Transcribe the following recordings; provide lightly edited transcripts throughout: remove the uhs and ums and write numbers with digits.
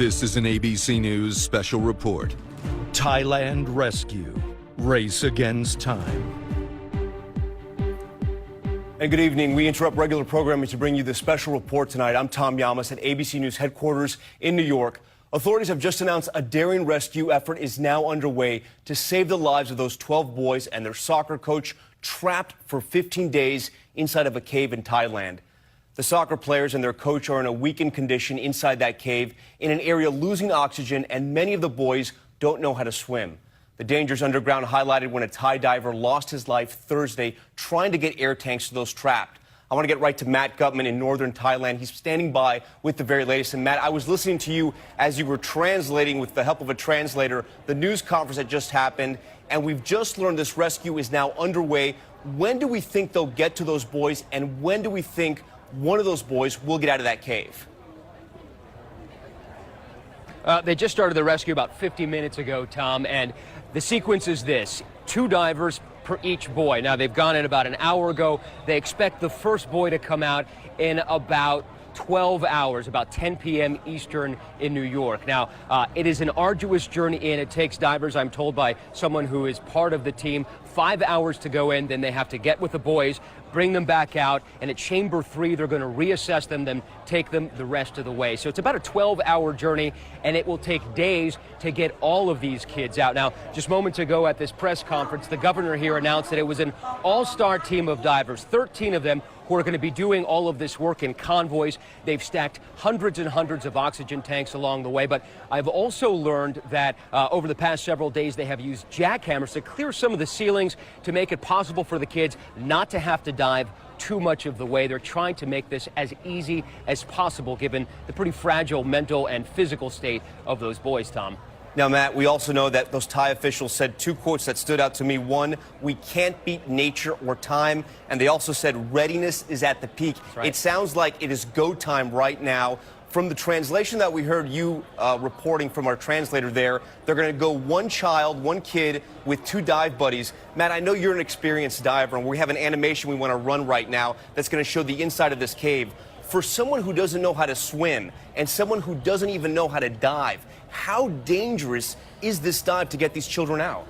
This is an ABC News special report. Thailand rescue. Race against time. And good evening. We interrupt regular programming to bring you this special report tonight. I'm Tom Llamas at ABC News headquarters in New York. Authorities have just announced a daring rescue effort is now underway to save the lives of those 12 boys and their soccer coach trapped for 15 days inside of a cave in Thailand. The soccer players and their coach are in a weakened condition inside that cave in an area losing oxygen, and many of the boys don't know how to swim. The dangers underground highlighted when a Thai diver lost his life Thursday trying to get air tanks to those trapped. I want to get right to Matt Gutman in northern Thailand. He's standing by with the very latest. And Matt, I was listening to you as you were translating with the help of a translator the news conference that just happened, and we've just learned this rescue is now underway. When do we think they'll get to those boys, and when do we think one of those boys will get out of that cave? They just started the rescue about 50 minutes ago, Tom, and the sequence is this: 2 divers per each boy. Now, they've gone in about an hour ago. They expect the first boy to come out in about 12 hours, about 10 p.m. Eastern in New York. Now, it is an arduous journey in. It takes divers, I'm told by someone who is part of the team, 5 hours to go in. Then they have to get with the boys, bring them back out, and at Chamber 3, they're going to reassess them, then take them the rest of the way. So it's about a 12-hour journey, and it will take days to get all of these kids out. Now, just moments ago at this press conference, the governor here announced that it was an all-star team of divers, 13 of them who are going to be doing all of this work in convoys. They've stacked hundreds and hundreds of oxygen tanks along the way. But I've also learned that over the past several days, they have used jackhammers to clear some of the ceilings to make it possible for the kids not to have to dive too much of the way. They're trying to make this as easy as possible, given the pretty fragile mental and physical state of those boys, Tom. Now, Matt, we also know that those Thai officials said 2 quotes that stood out to me. One, we can't beat nature or time. And they also said readiness is at the peak. Right. It sounds like it is go time right now. From the translation that we heard you reporting from our translator there, they're going to go 1 child, 1 kid with 2 dive buddies. Matt, I know you're an experienced diver, and we have an animation we want to run right now that's going to show the inside of this cave. For someone who doesn't know how to swim and someone who doesn't even know how to dive, how dangerous is this dive to get these children out?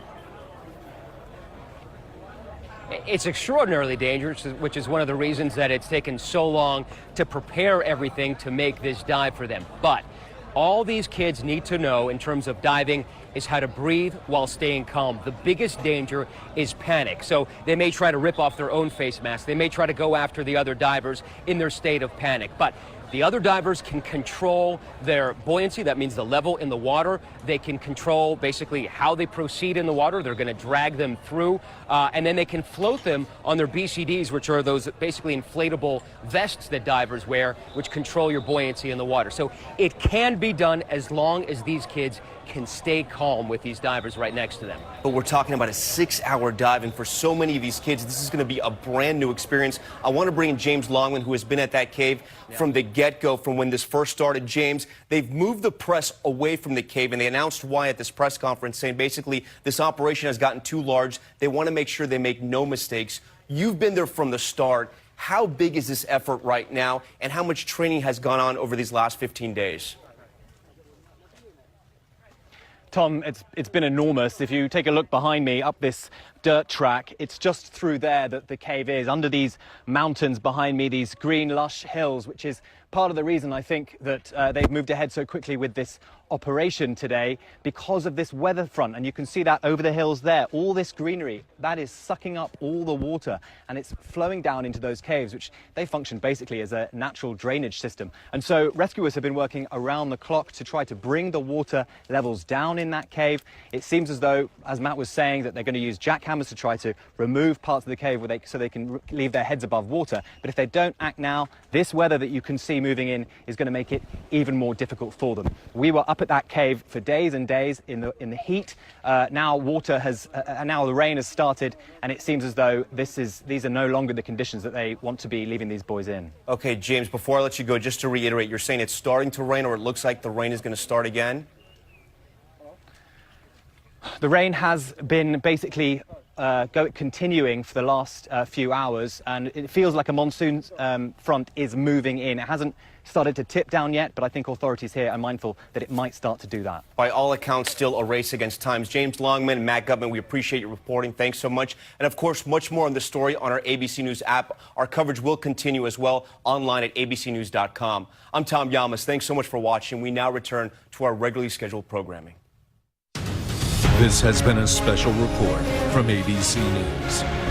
It's extraordinarily dangerous, which is one of the reasons that it's taken so long to prepare everything to make this dive for them. But all these kids need to know in terms of diving is how to breathe while staying calm. The biggest danger is panic. So they may try to rip off their own face mask. They may try to go after the other divers in their state of panic. But the other divers can control their buoyancy. That means the level in the water. They can control basically how they proceed in the water. They're going to drag them through, and then they can float them on their BCDs, which are those basically inflatable vests that divers wear, which control your buoyancy in the water. So it can be done as long as these kids can stay calm with these divers right next to them. But we're talking about a 6-hour dive, and for so many of these kids, this is going to be a brand new experience. I want to bring in James Longman, who has been at that cave from the get-go, from when this first started. James, they've moved the press away from the cave, and they announced why at this press conference, saying basically this operation has gotten too large. They want to make sure they make no mistakes. You've been there from the start. How big is this effort right now, and how much training has gone on over these last 15 days? Tom, it's been enormous. If you take a look behind me up this dirt track, it's just through there that the cave is, under these mountains behind me, these green, lush hills, which is part of the reason I think that they've moved ahead so quickly with this operation today, because of this weather front. And you can see that over the hills there, all this greenery, that is sucking up all the water, and it's flowing down into those caves, which they function basically as a natural drainage system. And so rescuers have been working around the clock to try to bring the water levels down in that cave. It seems as though, as Matt was saying, that they're going to use jackhammers to try to remove parts of the cave so they can leave their heads above water. But if they don't act now, this weather that you can see moving in is going to make it even more difficult for them. We were up at that cave for days and days in the heat. Now the rain has started, and it seems as though these are no longer the conditions that they want to be leaving these boys in. Okay, James, before I let you go, just to reiterate, you're saying it's starting to rain, or it looks like the rain is going to start again? The rain has been basically continuing for the last few hours, and it feels like a monsoon front is moving in. It hasn't started to tip down yet, but I think authorities here are mindful that it might start to do that. By all accounts, still a race against time. James Longman and Matt Gutman, we appreciate your reporting. Thanks so much. And of course, much more on this story on our ABC News app. Our coverage will continue as well online at abcnews.com. I'm Tom Llamas. Thanks so much for watching. We now return to our regularly scheduled programming. This has been a special report from ABC News.